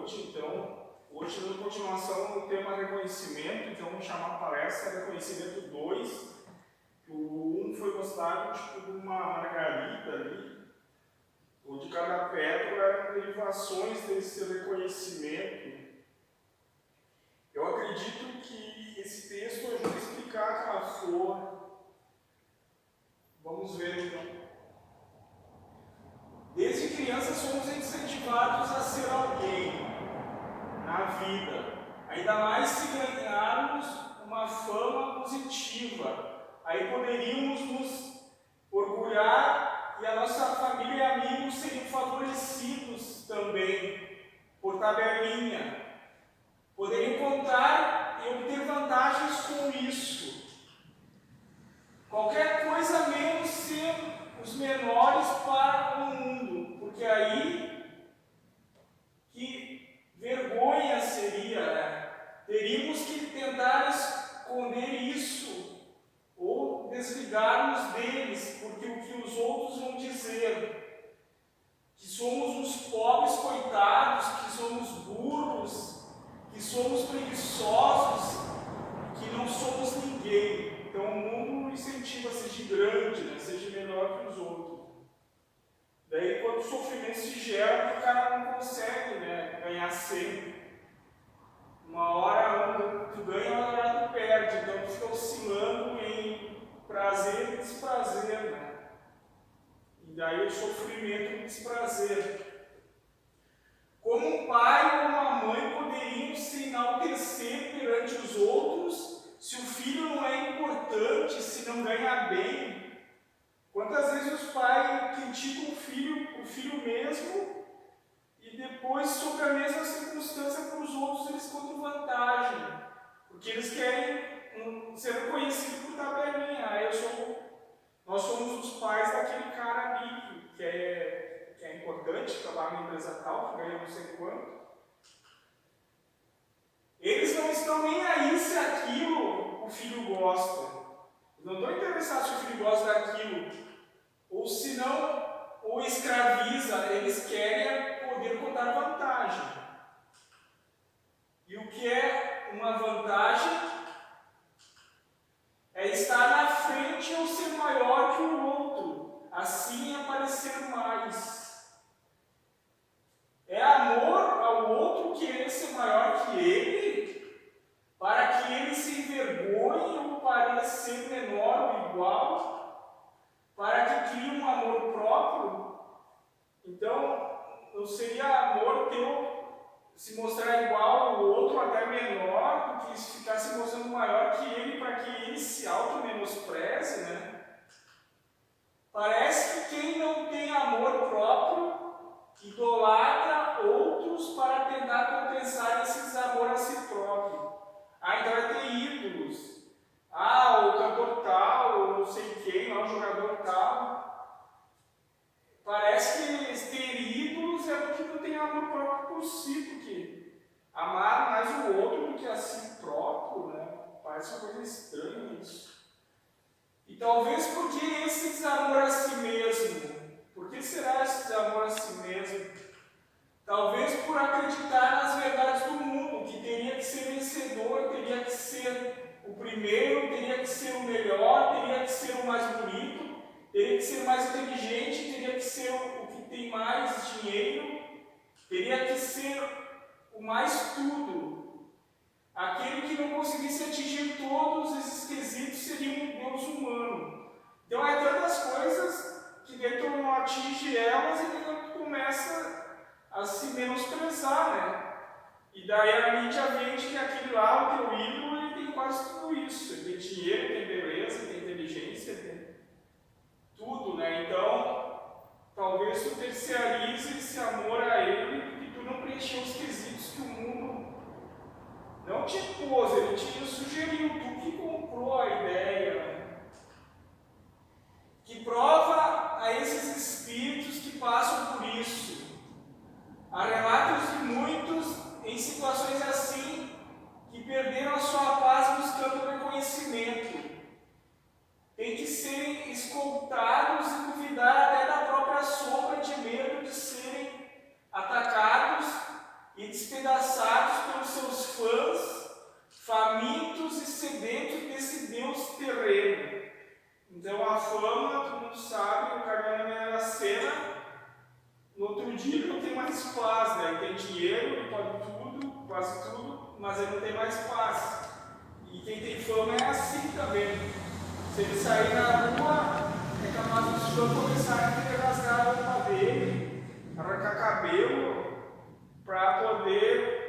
hoje. Então, hoje, dando continuação no tema reconhecimento, então vamos chamar a palestra Reconhecimento 2. O 1 foi mostrado tipo uma margarida ali, onde cada pétala eram derivações desse reconhecimento. Eu acredito que esse texto ajuda a explicar aquela flor. Vamos ver então. Desde criança somos incentivados a ser alguém na vida, ainda mais se ganharmos uma fama positiva. Aí poderíamos nos orgulhar e a nossa família e amigos seriam favorecidos também por tabelinha. Poderiam contar e obter vantagens com isso. Qualquer coisa menos ser os menores para o mundo, porque aí que vergonha seria, né? Teríamos que tentar esconder isso ou desligar-nos deles, porque o que os outros vão dizer, que somos os pobres coitados, que somos burros, que somos preguiçosos, que não somos ninguém. Então o mundo incentiva a ser grande, né? Seja melhor que os outros. Daí quando o sofrimento se gera, o cara não consegue, né, ganhar sempre. Uma hora tu ganha, uma hora tu perde. Então tu fica oscilando em prazer e desprazer, né? E daí o sofrimento e o desprazer. Como um pai ou uma mãe poderiam se enaltecer perante os outros se o filho não é importante, se não ganha bem? Quantas vezes os pais criticam o filho mesmo, e depois, sobre a mesma circunstância, para os outros eles contam vantagem, porque eles querem ser reconhecidos por tabelinha. Nós somos os pais daquele cara ali, que é importante, trabalha na empresa tal, que ganha não sei quanto. Eles não estão nem aí se aquilo o filho gosta. Eles não estão interessados se o filho gosta daquilo, ou se não, ou escraviza. Eles querem poder contar vantagem. E o que é uma vantagem? É estar na frente ou ser maior que o outro, assim aparecer mais. É amor ao outro querer ser maior que ele, para que ele se envergonhe ou parecer menor ou igual, para que crie um amor próprio. Então, não seria amor teu se mostrar igual ao outro, até menor, do que se ficar se mostrando maior que ele, para que ele se auto-menospreze, né? Parece que quem não tem amor próprio idolatra outros para tentar compensar esse desamor a si próprio. Então vai ter ídolos. O cantor tal, ou não sei quem, o jogador tal. Parece que ter ídolos é porque não tem amor próprio por si, porque amar mais o outro do que a si próprio, né? Parece uma coisa estranha isso. E talvez porque esse desamor a si mesmo. Por que será esse desamor a si mesmo? Talvez por acreditar nas verdades do mundo, que teria que ser vencedor, teria que ser o primeiro, teria que ser o melhor, teria que ser o mais bonito, teria que ser o mais inteligente, teria que ser o que tem mais dinheiro, teria que ser o mais tudo. Aquele que não conseguisse atingir todos esses quesitos seria um Deus humano. Então é tantas coisas que daí tu não atinge elas e daí tu começa a se menosprezar, né? E daí a mídia vende que aquele lá, o teu ídolo, ele tem quase tudo isso. Ele tem dinheiro, tem beleza, tem inteligência, tem tudo, né? Então, talvez tu terciarize esse amor a ele porque tu não preencheu os quesitos que o mundo não te pôs, ele te sugeriu, tu que comprou a ideia, né? Que prova a esses espíritos que passam por isso. Há relatos de muitos em situações assim que perderam a sua paz buscando reconhecimento. Tem que serem escoltados e duvidar até da própria sombra de medo de serem atacados e no outro dia ele não tem mais paz, né? Ele tem dinheiro, ele pode tudo, quase tudo, mas ele não tem mais paz. E quem tem fama é assim também. Se ele sair na rua, é capaz dos fãs começarem a querer rasgar a roupa dele, arrancar cabelo, para poder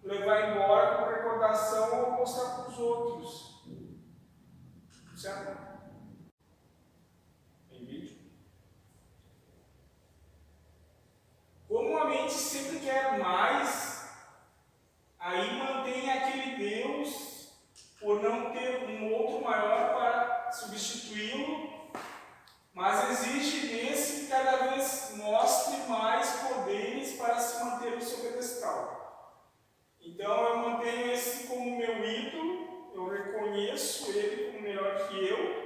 levar embora como recordação ou mostrar para os outros. Certo? Em vídeo. Como a mente sempre quer mais, aí mantém aquele Deus por não ter um outro maior para substituí-lo, mas exige desse que cada vez mostre mais poderes para se manter no seu pedestal. Então eu mantenho esse como meu ídolo, eu reconheço ele como melhor que eu,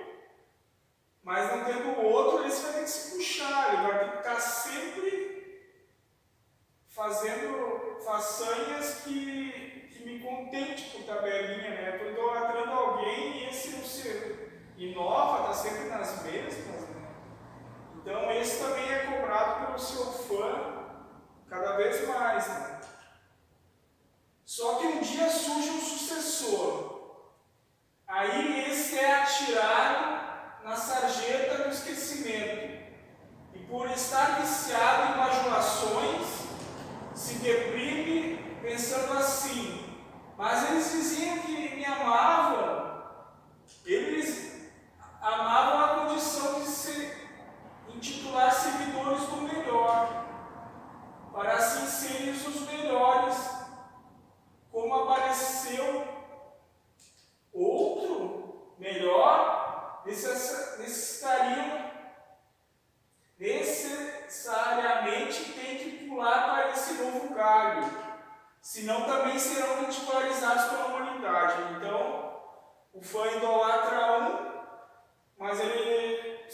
mas não tendo o outro, esse vai ter que se puxar, ele vai ter que estar sempre fazendo façanhas que me contente por tabelinha, né? Estou idolatrando alguém e esse não se inova, está sempre nas mesmas, né? Então esse também é cobrado pelo seu fã cada vez mais, né? Só que um dia surge um sucessor, aí esse é atirado na sarjeta do esquecimento, e por estar viciado em bajulações, se deprime pensando assim: mas eles diziam que me amavam, eles amavam a condição de se intitular seguidores do melhor, para assim serem os melhores. Como apareceu outro melhor, necessariamente tem que pular para esse novo galho, senão também serão ridicularizados pela humanidade. Então, o fã idolatra um, mas ele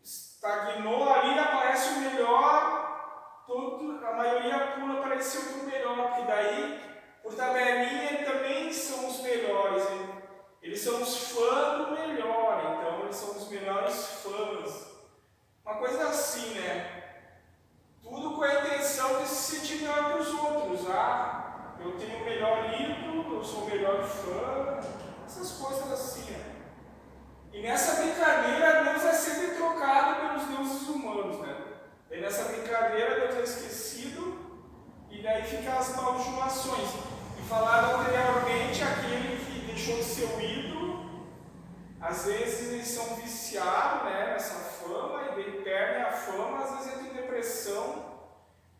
estagnou ali, aparece o melhor, a maioria pula para esse outro melhor, porque daí, por tabelinha, também são os melhores. Eles são os fãs do melhor, então eles são os melhores fãs. Uma coisa assim, né? Tudo com a intenção de se sentir melhor que os outros. Ah, eu tenho o melhor ídolo, eu sou o melhor fã, essas coisas assim, né? E nessa brincadeira, Deus é sempre trocado pelos deuses humanos, né? E nessa brincadeira, Deus é esquecido, e daí ficam as bajulações. E falado anteriormente, aquele que deixou de ser o ídolo, às vezes eles são viciados, né, nessa fama, e daí perdem a fama, às vezes entra em depressão,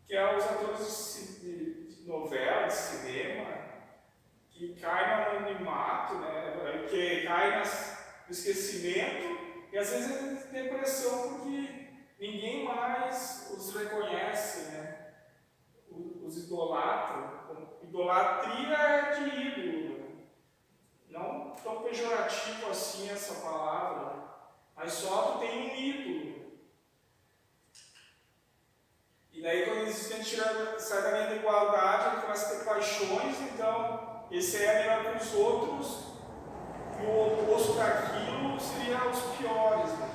que é os atores de novela, de cinema, que caem no anonimato, né, que caem no esquecimento, e às vezes entra em depressão porque ninguém mais os reconhece, né, os idolatram. Idolatria é de ídolo, né? Não tão pejorativo assim essa palavra, mas só tu tem um ídolo. E daí quando a gente sai da linha da igualdade, a gente começa a ter paixões, então esse é melhor que os outros, e o oposto daquilo seria os piores, né?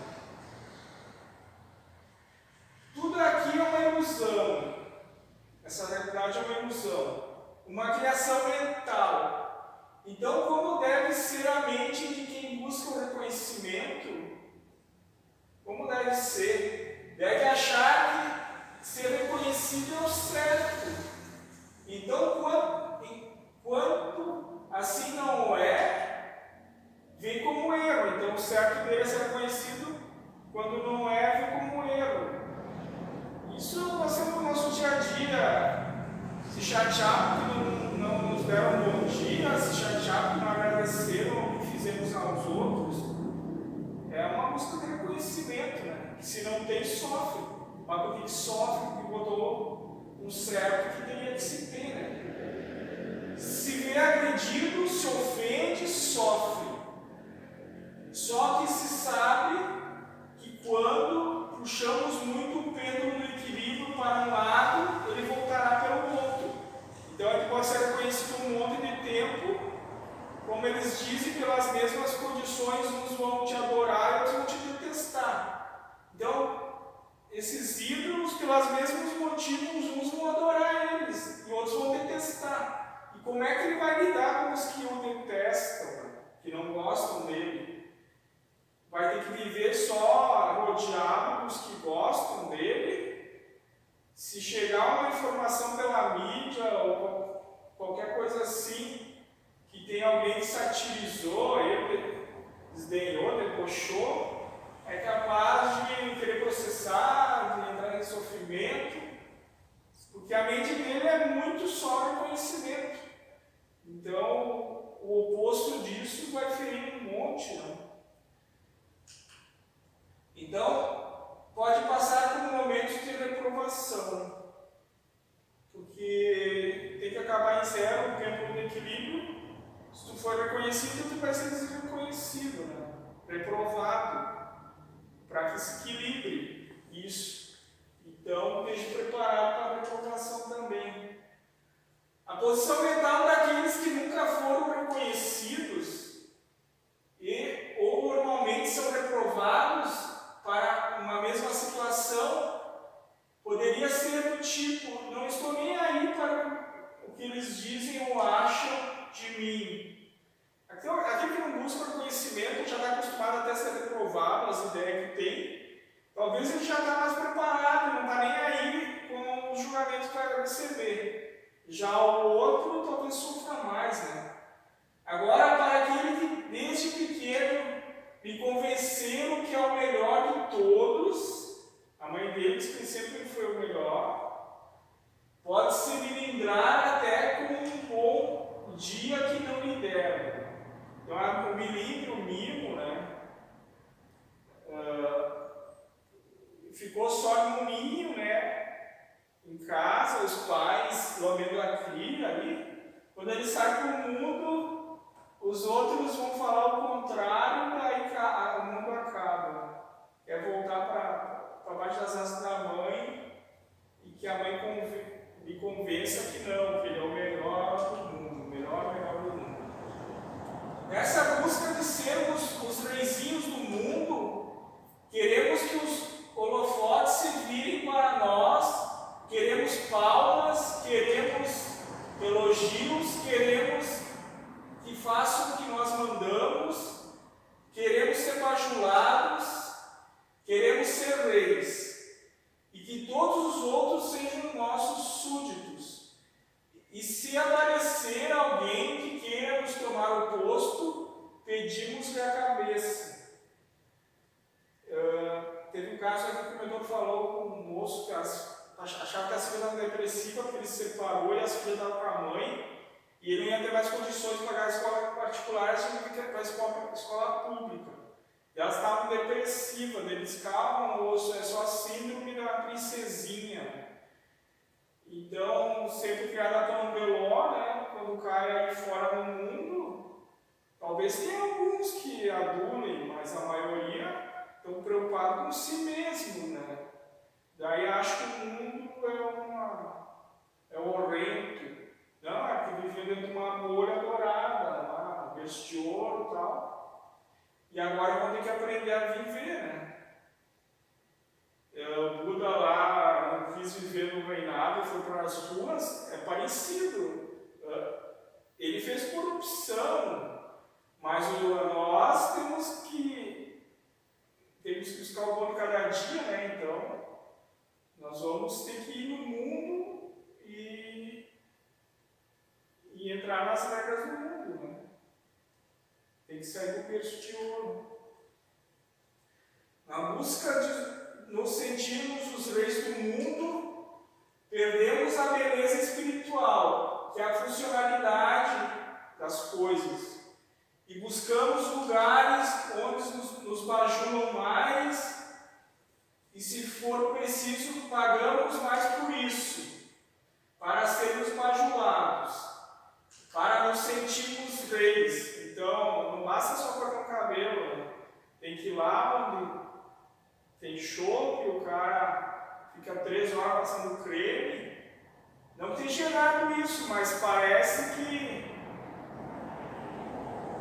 Tudo aqui é uma ilusão, essa realidade é uma ilusão, uma criação mental. Então, como deve ser a mente de quem busca o reconhecimento? Como deve ser? Deve achar que ser reconhecido é o certo. Então, quando assim não é, vem como erro. Então, o certo dele é ser reconhecido, quando não é, vem como erro. Isso nós temos no nosso dia a dia. Se chatear porque não nos deram um bom dia, se chatear porque não agradeceram o que fizemos aos outros, é uma busca de reconhecimento, né? Que se não tem, sofre. Mas porque sofre, porque botou um certo que teria que se ter, né? Se vê agredido, se ofende, sofre. Só que se sabe que quando puxamos muito o pêndulo do equilíbrio para um lado, ele voltará pelo outro. Então ele pode ser reconhecido um monte de tempo, como eles dizem, pelas mesmas condições, uns vão te adorar e outros vão te detestar. Então, esses ídolos, pelos mesmos motivos, uns vão adorar eles e outros vão detestar. E como é que ele vai lidar com os que o detestam, que não gostam dele? Vai ter que viver só rodeado dos que gostam dele? Se chegar uma informação pela mídia ou qualquer coisa assim, que tem alguém que satirizou ele, desdenhou, debochou, é capaz de querer processar, de entrar em sofrimento, porque a mente dele é muito só de conhecimento. Então, o oposto disso vai ferir um monte, né? Então, pode passar por momentos de reprovação, porque tem que acabar em zero o tempo do equilíbrio. Se tu for reconhecido, tu vai ser desreconhecido, né? Reprovado, para que se equilibre isso. Então, esteja preparado para a reprovação também. A posição mental daqueles que nunca foram reconhecidos ou normalmente são reprovados para uma mesma situação poderia ser do tipo: não estou nem aí para o que eles dizem ou acham de mim. Aquele que não busca reconhecimento já está acostumado até a ser reprovado, as ideias que tem. Talvez ele já está mais preparado, não está nem aí com o julgamento que vai receber. Já o outro talvez sofra mais, né? Agora, para aquele que desde pequeno me convenceram que é o melhor de todos, a mãe deles que sempre foi o melhor, pode se melindrar até com um bom dia que não lhe deram. Então, o milímetro, o mimo, né? Ficou só no ninho, né? Em casa, os pais lambendo a cria ali. Quando ele sai para o mundo, os outros vão falar o contrário, daí o mundo acaba. É voltar para baixo das asas da mãe e que a mãe me convença que não, que ele é o melhor do mundo, o melhor do mundo. Nessa busca de sermos os reizinhos do mundo, queremos que os holofotes se virem para nós, queremos palmas, queremos elogios, queremos que façam o que nós mandamos, queremos ser bajulados, queremos ser reis, e que todos os outros sejam nossos súditos. E se aparecer alguém que queira nos tomar o posto, pedimos-lhe a cabeça. Teve um caso aqui que o mentor falou com um moço que achava que as filhas eram depressivas, porque ele se separou e as filhas estavam com a mãe, e ele não ia ter mais condições de pagar a escola particular, tinha que ir para a escola pública. E elas estavam depressivas, ele disse: calma, moço, é só a síndrome da princesinha. Então, sempre criada pelo Beló, né, quando cai aí fora no mundo, talvez tenha alguns que adulem, mas a maioria estão preocupados com si mesmo, né? Daí acho que o mundo é horrendo. Não, é que vivendo dentro de uma bolha dourada, veste ouro e tal. E agora vão ter que aprender a viver, né? O Buda lá não quis viver no reinado e foi para as ruas, é parecido. Ele fez por opção, mas nós temos que buscar o bom de cada dia, né? Então, nós vamos ter que ir no mundo e entrar nas regras do mundo, né? Tem que sair do berço de ouro. Na busca de nos sentirmos os reis do mundo, perdemos a beleza espiritual, que é a funcionalidade das coisas, e buscamos lugares onde nos bajulam mais, e se for preciso, pagamos mais por isso, para sermos bajulados, para nos sentirmos reis. Então, não basta só cortar o cabelo, né? Tem que ir lá onde tem chope, o cara fica 3 horas passando creme. Não tem gerado isso, mas parece que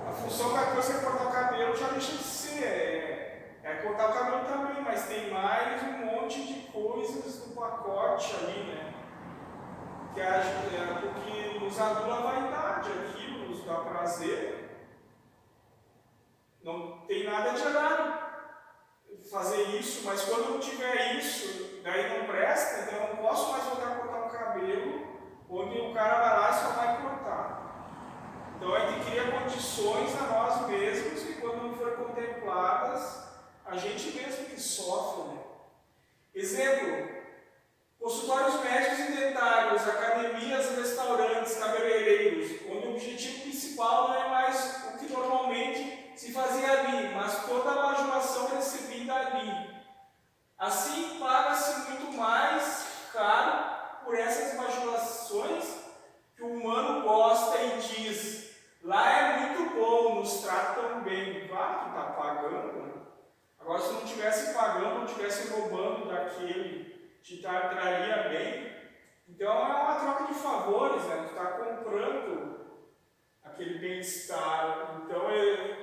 a função da coisa é cortar o cabelo já deixa de ser. É cortar o cabelo também, mas tem mais um monte de coisas no pacote ali, né? Porque nos adula a vaidade, aquilo nos dá prazer. Não tem nada de errado fazer isso, mas quando não tiver isso, daí não presta, então eu não posso mais voltar a cortar um cabelo, onde o cara vai lá e só vai cortar. Então a gente cria condições a nós mesmos que quando não forem contempladas, a gente mesmo que sofre, né? Exemplo, consultórios médicos e dentários, academias, restaurantes, cabeleireiros, onde o objetivo principal não é mais o que normalmente se fazia ali, mas toda a bajulação recebida ali. Assim, paga-se muito mais caro por essas bajulações que o humano gosta e diz: lá é muito bom, nos tratam bem. Claro que está pagando, né? Agora, se não estivesse pagando, não estivesse roubando daquele, te traria bem. Então, é uma troca de favores, né? Tu está comprando aquele bem-estar. Então,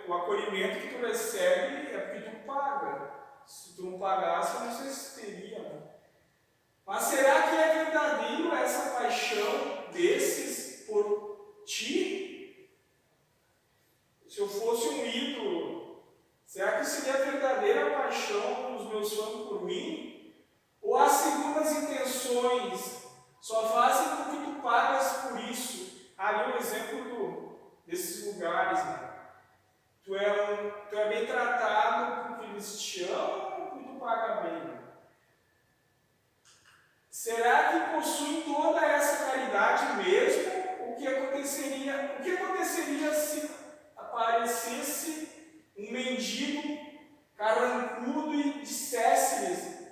o acolhimento que tu recebe é porque tu paga. Se tu não pagasse, eu não sei se teria. Né? Mas será que é verdadeiro essa paixão desses por ti? Se eu fosse um ídolo, será que seria verdadeira a paixão dos meus fãs por mim? Ou as segundas intenções só fazem com que tu pagas por isso? Ali o exemplo desses lugares, né? Tu é bem tratado porque eles te amam ou porque tu paga bem? Né? Será que possui toda essa caridade mesmo? O que aconteceria se aparecesse um mendigo carrancudo e dissesse-lhes: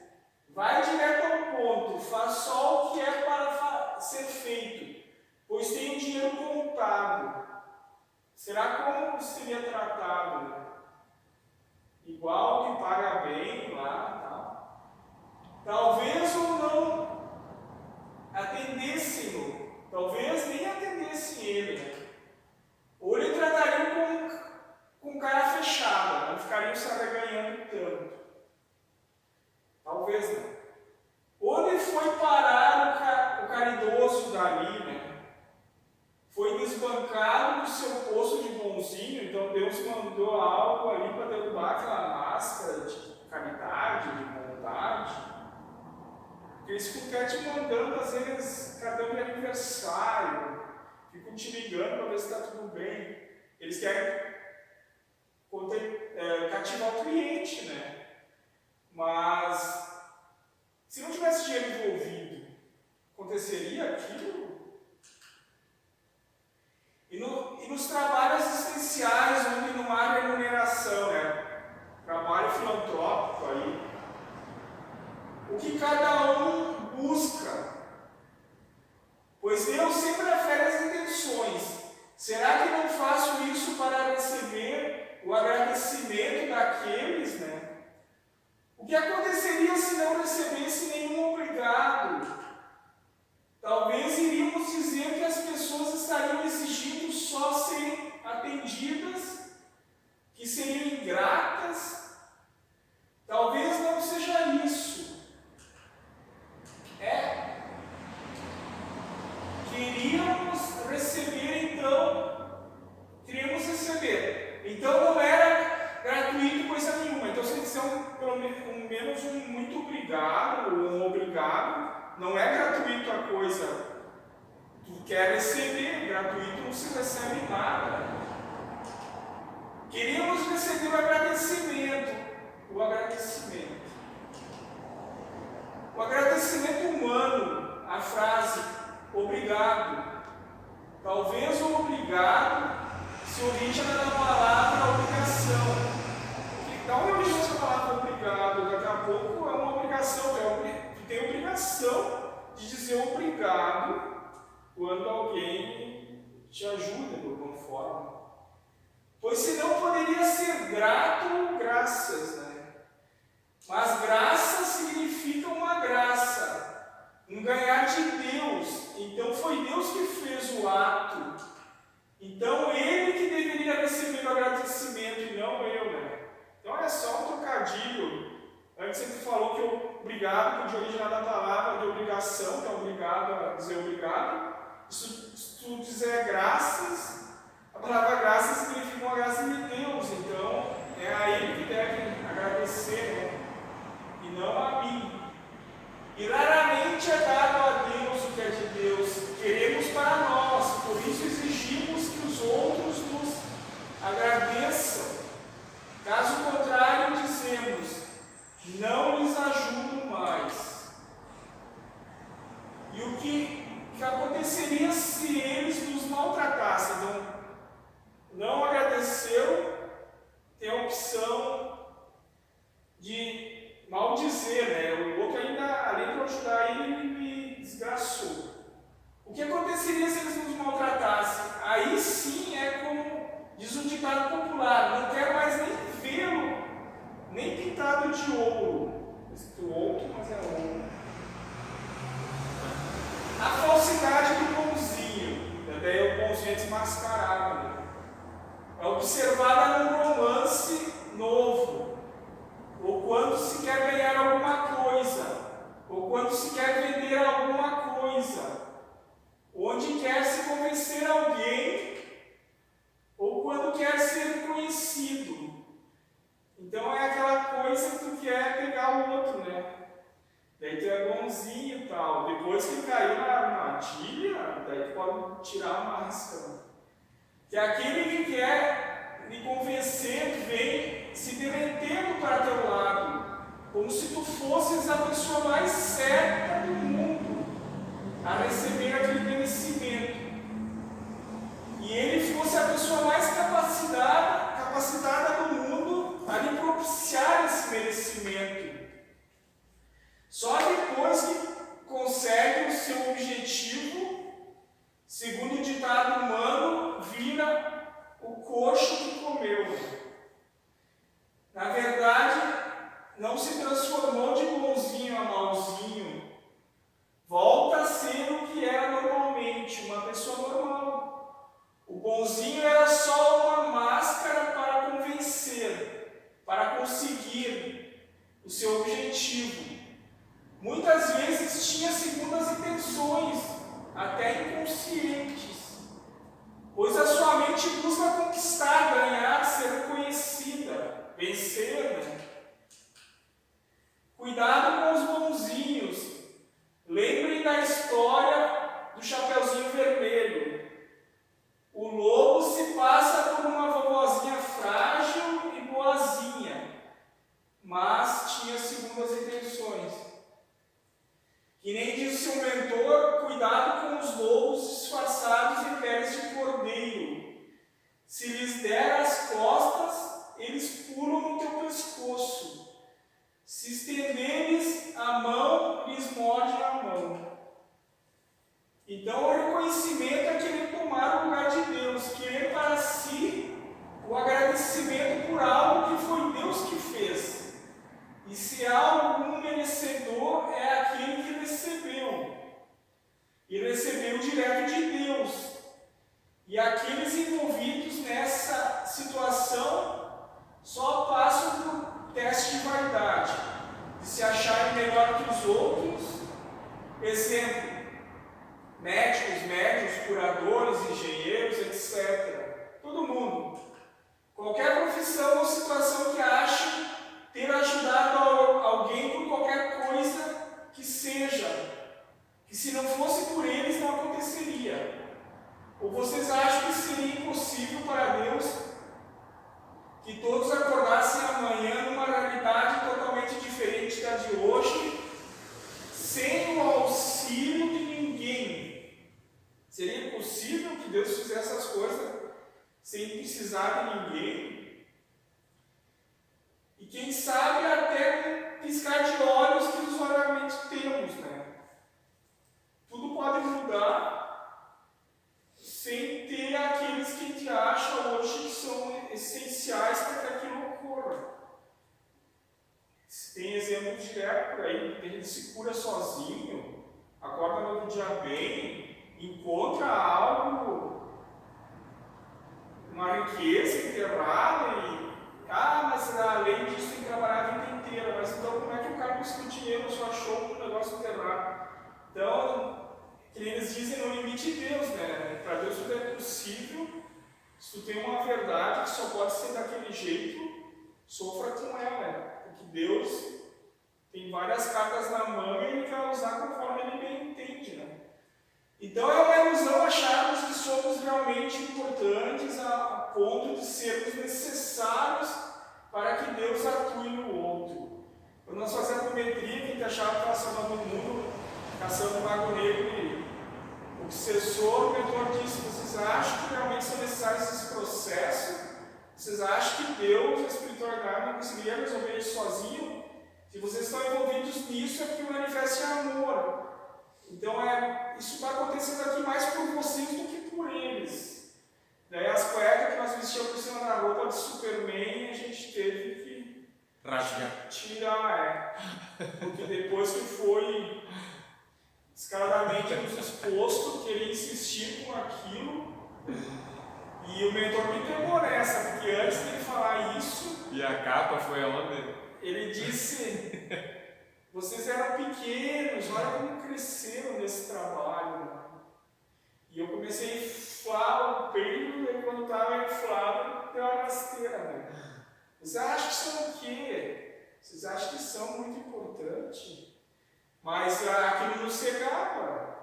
vai direto ao ponto, faz só o que é para ser feito, pois tem o dinheiro contado. Será como seria tratado? Né? Igual que paga bem lá e tal. Talvez ou não atendessem-no, talvez nem atendessem ele. Né? Ou ele trataria com cara fechada, não ficariam se arreganhando tanto. Talvez não. Onde foi parar o caridoso dali, né? Foi desbancado do seu posto de bonzinho, então Deus mandou algo ali para derrubar aquela máscara de caridade, de bondade. Porque eles ficam te mandando, às vezes, cartão de aniversário, ficam te ligando para ver se está tudo bem. Eles querem cativar o cliente, né? Mas, se não tivesse dinheiro envolvido, aconteceria aquilo? E nos trabalhos assistenciais, onde não há remuneração, né? Trabalho filantrópico aí. O que cada um busca? Pois Deus sempre afere as intenções. Será que não faço isso para receber o agradecimento daqueles, né? O que aconteceria se não recebesse nenhum obrigado? Talvez iríamos dizer que as pessoas estariam exigindo só serem atendidas, que seriam ingratas. Talvez não seja isso. Queríamos receber, então, Então não era gratuito coisa nenhuma. Então, se disser pelo menos um muito obrigado, ou um obrigado, não é gratuito a coisa. Tu quer receber, gratuito não se recebe nada. Queríamos receber o agradecimento. O agradecimento humano, a frase obrigado. Talvez o obrigado se origina da palavra obrigação. Da onde origina essa palavra obrigado? Daqui a pouco é uma obrigação. Tu tem obrigação de dizer obrigado quando alguém te ajuda de alguma forma. Pois senão poderia ser grato ou graças, né? Mas graça significa uma graça, um ganhar de Deus. Então foi Deus que fez o ato. Então ele que deveria receber o agradecimento e não eu, né? Então é só um trocadilho. Antes ele falou que obrigado podia originar da palavra de obrigação, que é obrigado a dizer obrigado. Se tu dizer graças, a palavra graças significa uma graça de Deus, então é a Ele que deve agradecer, né? E não a mim. E raramente é dado a Deus o que é de Deus, queremos para nós, por isso exigimos que os outros nos agradeçam. Caso contrário, dizemos, não lhes ajudo mais. E o que aconteceria se eles nos maltratassem? Não agradeceram, tem a opção de maldizer, né? O outro ainda, além de ajudar ele, me desgraçou. O que aconteceria se eles nos maltratassem? Aí sim é como diz um ditado popular, não quero mais nem vê-lo, nem pintado de ouro. Escrito outro, mas é ouro. A falsidade do bonzinho, daí é o bonzinho desmascarado, né? É observada num romance novo, ou quando se quer ganhar alguma coisa, ou quando se quer vender alguma coisa, onde quer se convencer alguém, ou quando quer ser reconhecido. Então é aquela coisa que tu quer pegar o outro, né? Daí tu é bonzinho e tal. Depois que caiu na armadilha, daí tu pode tirar a máscara. Que aquele que quer lhe convencer vem se derretendo para teu lado, como se tu fosses a pessoa mais certa do mundo a receber aquele merecimento. E ele fosse a pessoa mais capacitada do mundo a lhe propiciar esse merecimento. Só depois que consegue o seu objetivo, segundo o ditado humano, vira o coxo que comeu. Na verdade, não se transformou de bonzinho a malzinho. Volta a ser o que era normalmente, uma pessoa normal. O bonzinho era só uma máscara para convencer, para conseguir o seu objetivo. Muitas vezes tinha segundas intenções, até inconscientes, pois a sua mente busca conquistar, ganhar, ser reconhecida, vencer, né? Cuidado com os bonzinhos. Lembrem da história do Chapeuzinho Vermelho. O lobo se passa por uma vovozinha frágil e boazinha, mas tinha segundas intenções. Que nem diz seu mentor, cuidado com os lobos disfarçados em peles de cordeiro. Se lhes der as costas, eles pulam no teu pescoço. Se estenderes a mão, lhes morde a mão. Então o reconhecimento é querer tomar o lugar de Deus, querer para si o agradecimento por algo que foi Deus que fez. E se há algum merecedor, é aquele que recebeu. E recebeu direto de Deus. E aqueles envolvidos nessa situação só passam por teste de vaidade, de se acharem melhor que os outros. Exemplo, médicos, curadores, engenheiros, etc. Todo mundo. Qualquer profissão ou situação que achem ter ajudado alguém por qualquer coisa que seja, que se não fosse por eles não aconteceria. Ou vocês acham que seria impossível para Deus que todos acordassem amanhã numa realidade totalmente diferente da de hoje, sem o auxílio de ninguém? Seria possível que Deus fizesse essas coisas sem precisar de ninguém? E quem sabe até um piscar de olhos que usualmente temos, né? Tudo pode mudar sem ter aqueles que te acham hoje que são essenciais para que aquilo ocorra. Tem exemplos diretos por aí, que a gente se cura sozinho, acorda no outro dia bem, encontra algo, uma riqueza enterrada e mas além disso tem que trabalhar a vida inteira. Mas então como é que o cara conseguiu dinheiro, só achou um negócio errado? Então, que eles dizem no limite de Deus, né? Para Deus tudo é possível. Se tu tem uma verdade que só pode ser daquele jeito, sofra com ela, né? Porque Deus tem várias cartas na mão e Ele vai usar conforme Ele bem entende, né? Então é uma ilusão acharmos que somos realmente importantes a ponto de sermos necessários para que Deus atue no outro. Quando nós fazemos apometria, que a gente achava que estava salvando o mundo, caçando o mago negro, o obsessor, o mentor disse: vocês acham que realmente são necessários esse processo? Vocês acham que Deus, a espiritualidade, não conseguiria resolver isso sozinho? Se vocês estão envolvidos nisso, é porque manifesta amor. Então, isso está acontecendo aqui mais por vocês do que por eles. Daí as cuecas que nós vestíamos por cima da roupa de Superman, a gente teve que tirar, porque depois que foi descaradamente nos exposto, queria insistir com aquilo, e o mentor me pegou nessa, porque antes de ele falar isso... E a capa foi aonde? Ele disse... Vocês eram pequenos, olha como cresceram nesse trabalho. Né? E eu comecei a inflar o peito, e quando estava inflado, deu uma rasteira. Né? Vocês acham que são o quê? Vocês acham que são muito importantes? Mas aquilo não cegava.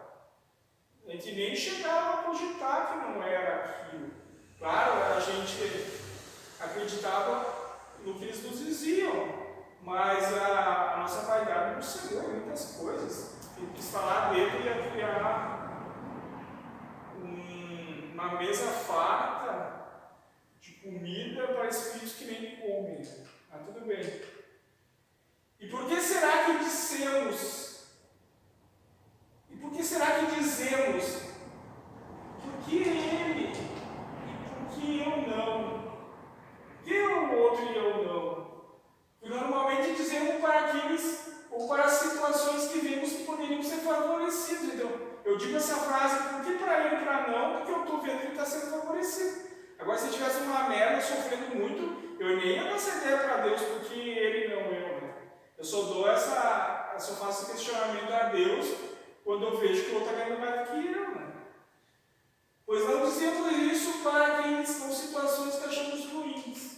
A gente nem chegava a cogitar que não era aquilo. Claro, a gente acreditava no que eles nos diziam. Mas a nossa vaidade nos cegou em muitas coisas. Ele quis falar dele e ia criar uma mesa farta de comida para espíritos que nem comem. Mas tudo bem. E por que será que dissemos? E por que será que dizemos? Por que ele e por que eu não? Por que o outro e eu não? E normalmente dizemos para aqueles ou para as situações que vemos que poderiam ser favorecidos. Então, eu digo essa frase, por que para ele e para não? Porque eu estou vendo que ele está sendo favorecido. Agora, se tivesse uma merda sofrendo muito, eu nem ia dar essa ideia para Deus, porque ele não eu. Né? Eu só faço esse questionamento a Deus quando eu vejo que o outro está ganhando mais do que eu. Né? Pois não dizemos isso para quem estão em situações que achamos ruins.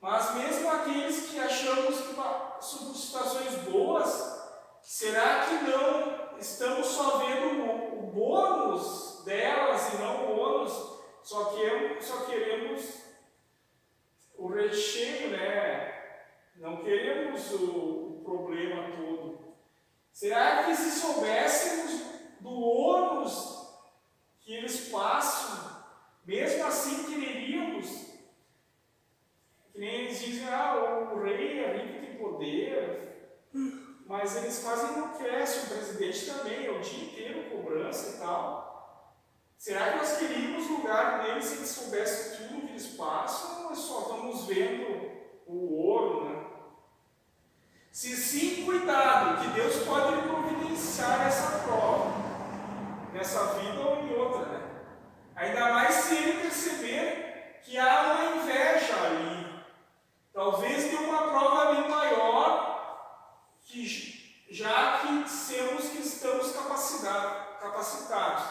Mas mesmo aqueles que achamos que são situações boas, será que não estamos só vendo o bônus delas e não o ônus? Só queremos o recheio, né? Não queremos o problema todo. Será que se soubéssemos do ônus que eles passam, mesmo assim quereríamos? Que nem eles dizem, o rei é rico, tem poder, mas eles quase enlouquecem, o presidente também, é o dia inteiro cobrança e tal. Será que nós queríamos lugar deles se eles soubessem tudo que eles passam, ou nós só estamos vendo o ouro, né? Se sim, cuidado, que Deus pode providenciar essa prova, nessa vida ou em outra, né? Ainda mais se ele perceber que há uma inveja ali. Talvez tenha uma prova bem maior, já que dissemos que estamos capacitados,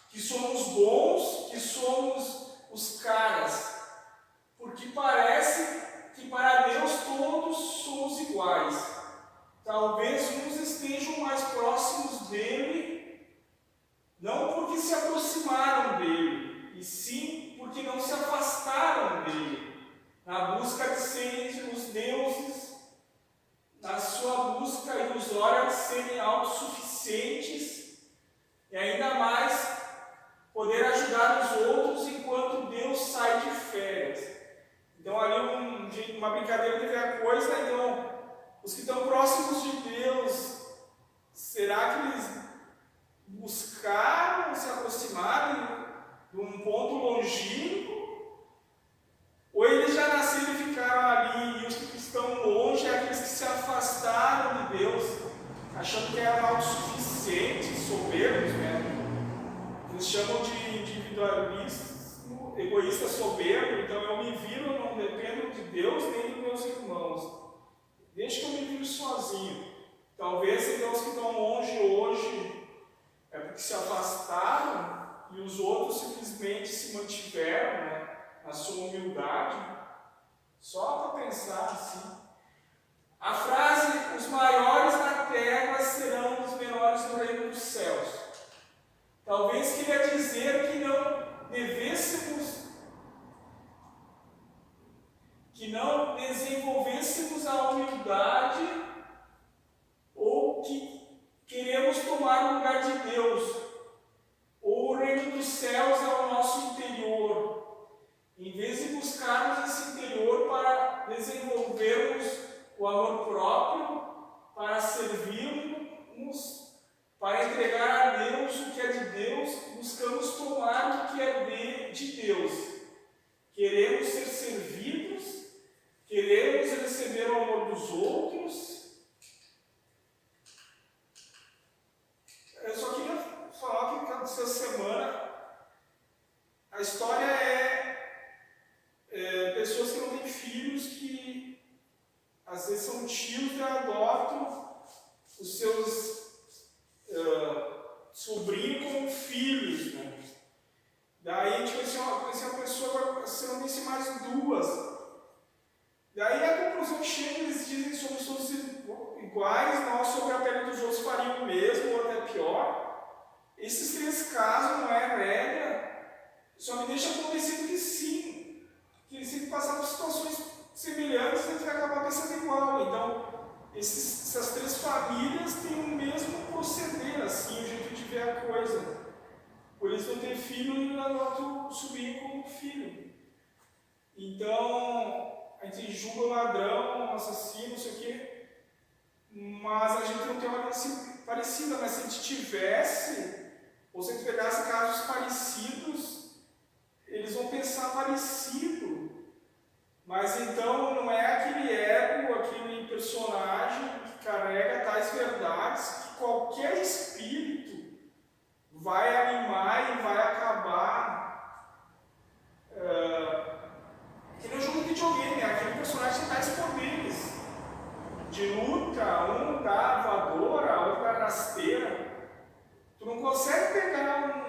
que somos bons, que somos os caras, porque parece que para Deus todos somos iguais. Talvez uns estejam mais próximos dele, não porque se aproximaram dele, e sim porque não se afastaram dele. Na busca de serem os deuses, na sua busca e ilusória de serem autossuficientes e ainda mais poder ajudar os outros enquanto Deus sai de férias. Então ali uma brincadeira de ver a coisa, então os que estão próximos de Deus, será que eles buscaram se aproximar de um ponto longínquo? Ou eles já nasceram e ficaram ali, e os que estão longe é aqueles que se afastaram de Deus, achando que eram autossuficientes, soberbos, né? Eles chamam de individualismo, egoísta soberbo, então eu me viro, eu não dependo de Deus nem dos meus irmãos. Deixa que eu me vire sozinho. Talvez aqueles que estão longe hoje é porque se afastaram e os outros simplesmente se mantiveram, né, na sua humildade. Só para pensar assim. A frase, os maiores na terra serão os menores no reino dos céus. Talvez queria dizer que não desenvolvêssemos a humildade ou que queremos tomar o lugar de Deus, ou o reino dos céus é o nosso interior. Em vez de buscarmos esse interior para desenvolvermos o amor próprio, para servirmos, para entregar a Deus o que é de Deus, buscamos tomar o que é de Deus. Queremos ser servidos, queremos receber o amor dos outros. Eu só queria falar o que aconteceu essa semana. A história é pessoas que não têm filhos, que às vezes são tios e adotam os seus sobrinhos como filhos, né? Daí a gente conheceu uma pessoa, agora você não disse mais duas. Daí a conclusão chega, eles dizem que somos todos iguais, nós sobre a pele dos outros faríamos o mesmo, ou até pior. Esses 3 casos não é regra, só me deixa convencido que sim, que se passar por situações semelhantes, a gente vai acabar pensando igual. Então, essas 3 famílias têm o mesmo proceder, assim, o jeito de ver a coisa. Por isso não ter filho e adota o sobrinho como filho. Então, a gente julga o ladrão, o assassino, não sei o quê, mas a gente não tem uma vida parecida. Mas se a gente tivesse, ou se a gente pegasse casos parecidos, eles vão pensar parecido. Mas então não é aquele ego, aquele personagem que carrega tais verdades que qualquer espírito vai animar e vai acabar. Que nem o jogo de videogame, aquele personagem tem tais poderes de luta, um dá voadora, outro dá rasteira. Tu não consegue pegar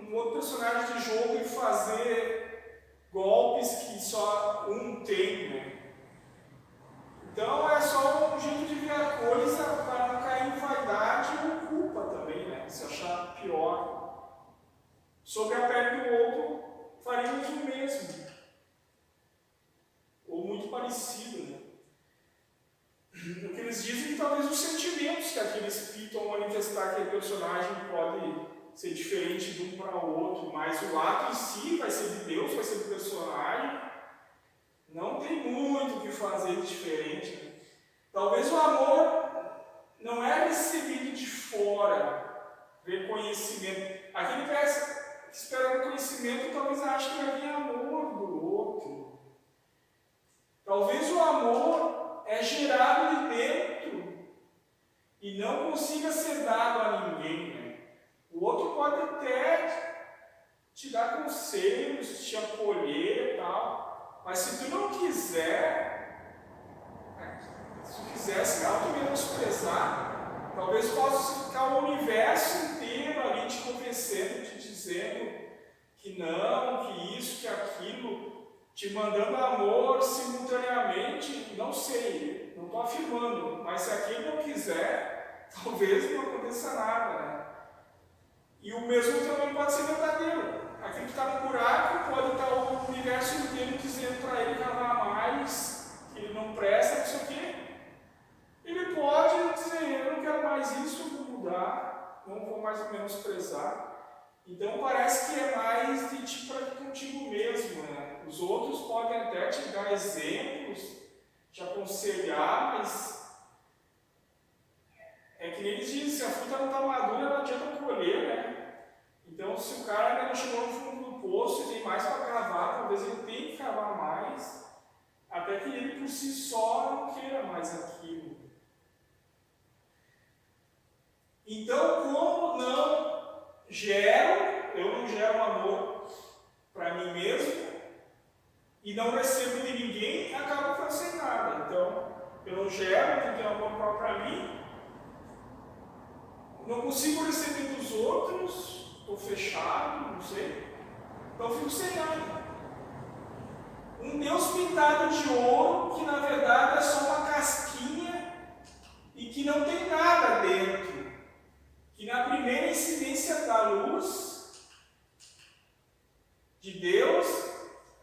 um outro personagem de jogo e fazer golpes que só um tem, né? Então é só um jeito de ver a coisa para não cair em vaidade ou culpa também, né? Se achar pior. Sobre a pele do outro, faríamos o mesmo. Ou muito parecido, né? O que eles dizem é que talvez os sentimentos que aquele espírito ao manifestar aquele personagem pode ser diferente de um para o outro, mas o ato em si vai ser de Deus, vai ser do personagem. Não tem muito o que fazer de diferente, né? Talvez o amor não é recebido de fora, reconhecimento. Aquele que espera reconhecimento talvez ache que vai vir amor do outro. Talvez o amor é gerado de dentro e não consiga ser dado a ninguém, né? O outro pode até te dar conselhos, te acolher e tal, mas se tu não quiser, se tu quiser se auto-menosprezar, talvez possa ficar o universo inteiro ali te convencendo, te dizendo que não, que isso, que aquilo, te mandando amor simultaneamente. Não sei, não estou afirmando, mas se aquele não quiser, talvez não aconteça nada, né? E o mesmo também pode ser verdadeiro. Aquele que está no buraco pode estar o universo inteiro dizendo para ele cavar mais, que ele não presta, não sei o quê. Ele pode dizer, eu não quero mais isso, eu vou mudar, não vou mais menosprezar. Então parece que é mais de ti para contigo mesmo, né? Os outros podem até te dar exemplos, te aconselhar, mas é que nem eles dizem, se a fruta não está madura, não adianta colher, né? Então, se o cara ainda não chegou no fundo do poço e tem mais para cavar, talvez ele tenha que cavar mais, até que ele por si só não queira mais aquilo. Então, como eu não gero amor para mim mesmo, e não recebo de ninguém, acabo ficando sem nada. Então, eu não gero, não tenho amor próprio para mim, não consigo receber dos outros, estou fechado, não sei, então fico sem nada. Um Deus pintado de ouro, que na verdade é só uma casquinha e que não tem nada dentro, que na primeira incidência da luz de Deus,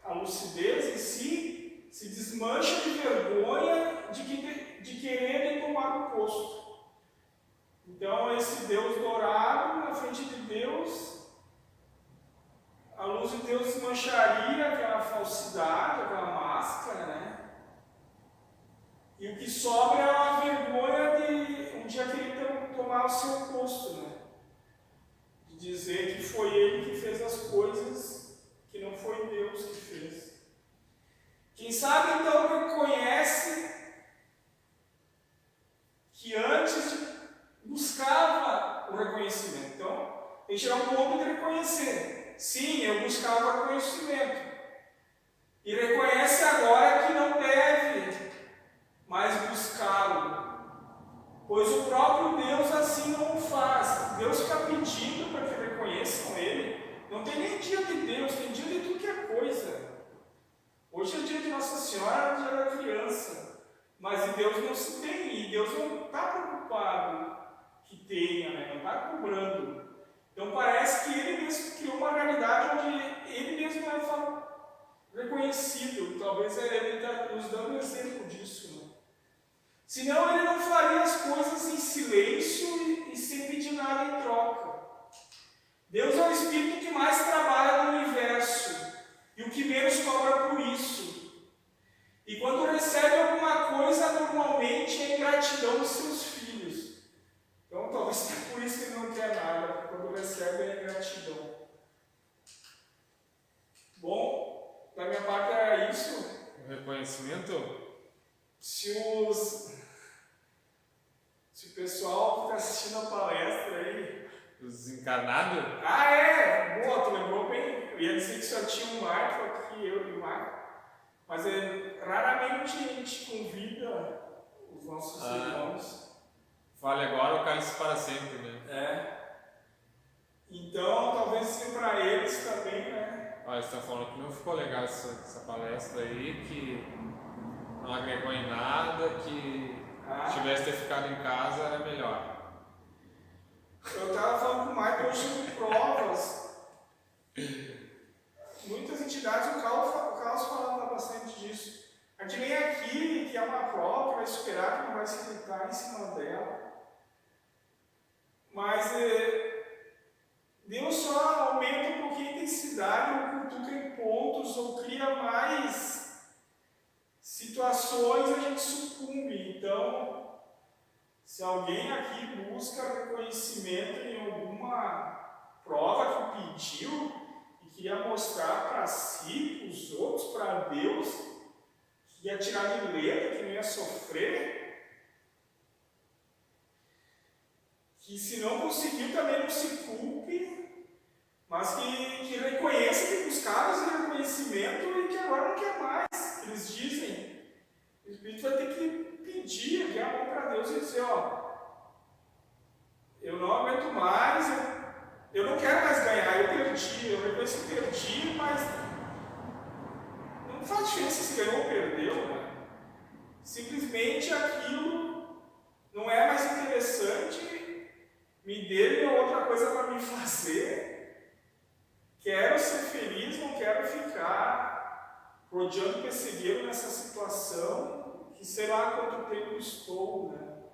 a lucidez em si, se desmancha de vergonha de quererem tomar o posto. Então, esse Deus dourado, na frente de Deus, a luz de Deus desmancharia aquela falsidade, aquela máscara, né? E o que sobra é uma vergonha de um dia querer tomar o seu posto, né? De dizer que foi ele que fez as coisas, que não foi Deus que fez. Quem sabe então reconhece que antes buscava o reconhecimento. Então, tem que chegar um ponto de reconhecer. Sim, eu buscava o reconhecimento. E reconhece agora que não deve mais buscá-lo. Pois o próprio Deus assim não o faz. Deus fica pedindo para que reconheçam Ele. Não tem nem dia de Deus, tem dia de tudo que é coisa. Hoje é dia de Nossa Senhora, dia da criança. Mas em Deus não se tem, e Deus não está preocupado que tenha, né? Não está cobrando. Então parece que Ele mesmo criou uma realidade onde Ele mesmo é reconhecido. Talvez Ele está nos dando um exemplo disso, né? Senão Ele não faria as coisas em silêncio e sem pedir nada em troca. Deus é o Espírito que mais trabalha no universo e o que menos cobra por isso. E quando recebe alguma coisa, normalmente é ingratidão dos seus filhos. Então talvez seja por isso que ele não quer nada, porque quando recebe é ingratidão. Bom, da minha parte era isso. O reconhecimento? Se o pessoal que está assistindo a palestra aí... Os encarnados? Ah, é! Boa, tu lembrou bem. Eu ia dizer que só tinha um Marco aqui, eu e o Marco. Mas raramente a gente convida os nossos irmãos. Fale agora ou cale-se para sempre, né? É. Então, talvez seja para eles também, né? Olha, você está falando que não ficou legal essa palestra aí, que não agregou em nada, que se tivesse ter ficado em casa era melhor. Eu estava falando com o Michael sobre provas. Muitas entidades, o Carlos falava bastante disso. A que vem aqui, que é uma prova, que vai superar, que não vai se clicar em cima dela. Mas Deus só aumenta um pouquinho a intensidade, ou cutuca em pontos, ou cria mais situações, a gente sucumbe. Então, se alguém aqui busca reconhecimento em alguma prova que pediu e queria mostrar para si, para os outros, para Deus, que ia tirar de letra, que não ia sofrer, que se não conseguiu também não se culpe, mas que reconheça que buscava esse reconhecimento e que agora não quer mais. Eles dizem, o Espírito vai ter que pedir, abrir a mão para Deus e dizer, eu não aguento mais, eu não quero mais ganhar, eu perdi, eu reconheço que perdi, mas não faz diferença se ganhou ou perdeu, né? Simplesmente aquilo não é mais interessante, me dê outra coisa para me fazer, quero ser feliz, não quero ficar rodeando pessegueiro nessa situação, que sei lá quanto tempo estou, né?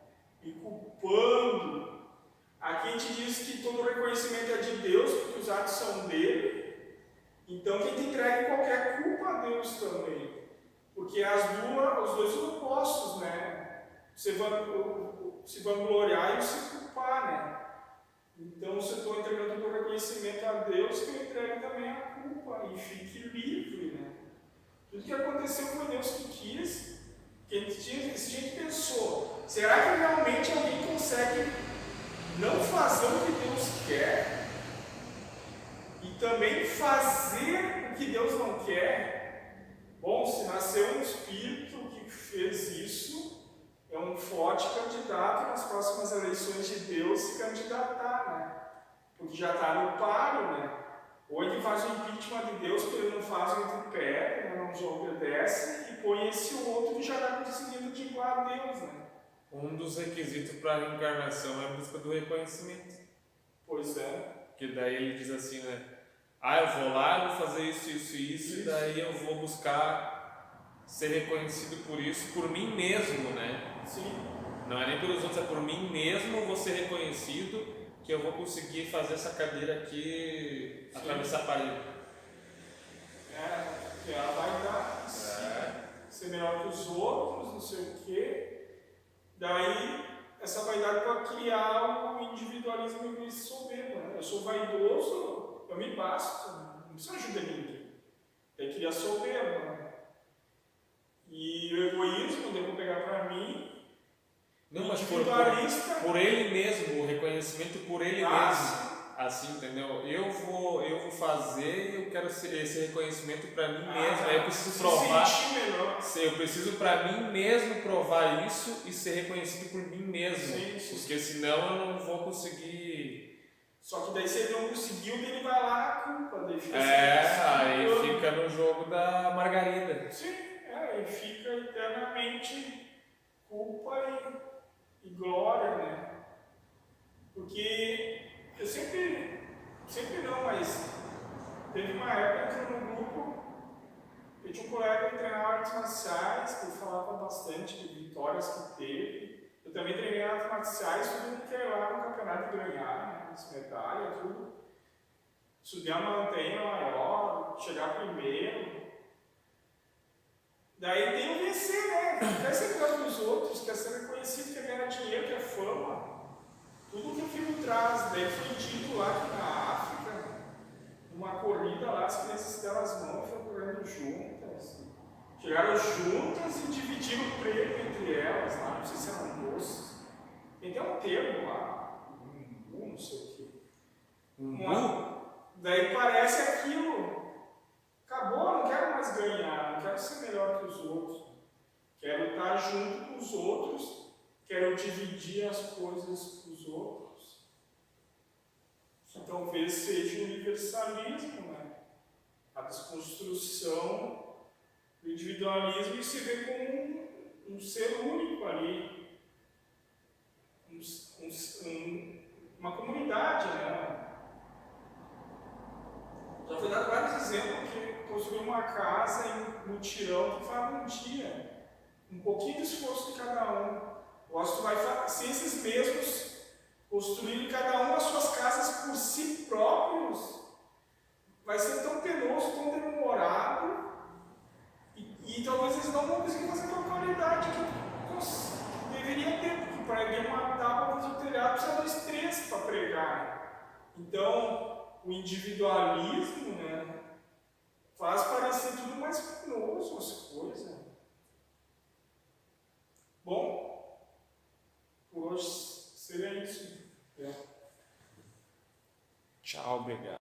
Me culpando. Aqui a gente diz que todo reconhecimento é de Deus, porque os atos são dele. Então quem te entrega qualquer culpa a Deus também. Porque os dois são opostos, né? Se vangloriar e se culpar, né? Então se eu estou entregando todo o reconhecimento a Deus, que eu entregue também a culpa e fique livre, né? Tudo que aconteceu foi Deus que quis. Que esse gente pensou, será que realmente alguém consegue não fazer o que Deus quer e também fazer o que Deus não quer? Bom, para ser um espírito que fez isso, é um forte candidato nas próximas eleições de Deus se candidatar, né? Porque já está no paro, né? Ou ele faz o impeachment de Deus, porque ele não faz o entre pé, não nos obedece, e põe esse outro que já está conseguindo de igual a Deus, né? Um dos requisitos para a reencarnação é a busca do reconhecimento. Pois é. Porque daí ele diz assim, né? Eu vou lá, eu vou fazer isso, e daí eu vou buscar ser reconhecido por isso, por mim mesmo, né? Sim. Não é nem pelos outros, é por mim mesmo eu vou ser reconhecido, que eu vou conseguir fazer essa cadeira aqui, atravessar a parede. Que ela vai dar ser melhor que os outros, não sei o quê. Daí, essa vaidade pode criar o individualismo e soberbo, né? Eu sou vaidoso, eu me basto, não preciso ajudar ninguém. Daí cria soberba, né? E o egoísmo, eu vou pegar para mim. Não, mas por ele mesmo, o reconhecimento por ele mesmo. Assim, entendeu? Eu vou fazer e eu quero esse reconhecimento para mim mesmo. Aí eu preciso provar. Eu preciso para mim mesmo provar isso e ser reconhecido por mim mesmo. Sim. Porque senão eu não vou conseguir. Só que daí se ele não conseguiu, ele vai lá na culpa. Daí fica aí fica no jogo da margarida. Sim, e fica eternamente culpa e glória, né? Porque eu sempre não, mas teve uma época que no grupo eu tinha um colega que treinava artes marciais, que falava bastante de vitórias que teve. Eu também treinei artes marciais, todo mundo quer ir lá no campeonato ganhar, né? As medalhas, tudo. Subir a montanha maior, chegar primeiro. Daí tem o vencer, né? Quer ser melhor que os outros, quer ser reconhecido, quer ganhar dinheiro, quer fama. Tudo que aquilo traz. Daí foi dito lá que na África, numa corrida lá, as crianças deram as mãos e foram correndo juntas. Chegaram juntas e dividiram o prêmio entre elas lá, não sei se eram doces. Tem até um termo lá, não sei o quê. Daí parece aquilo. Acabou, não quero mais ganhar, não quero ser melhor que os outros. Quero estar junto com os outros, quero dividir as coisas com os outros. Então, talvez seja o universalismo, né? A desconstrução do individualismo e se vê como um ser único ali. Uma comunidade, né? Já foi dado vários exemplos que construiu uma casa em mutirão que faz um dia. Um pouquinho de esforço de cada um. Eu acho que vai ser esses mesmos construírem cada um as suas casas por si próprios. Vai ser tão penoso, tão demorado. E talvez eles não vão conseguir fazer com a qualidade que deveria ter. Porque para alguém matar para fazer o telhado precisa 2, 3 para pregar. Então, o individualismo, né, faz parecer tudo mais penoso as coisas. Bom, por hoje seria isso. Tchau, obrigado.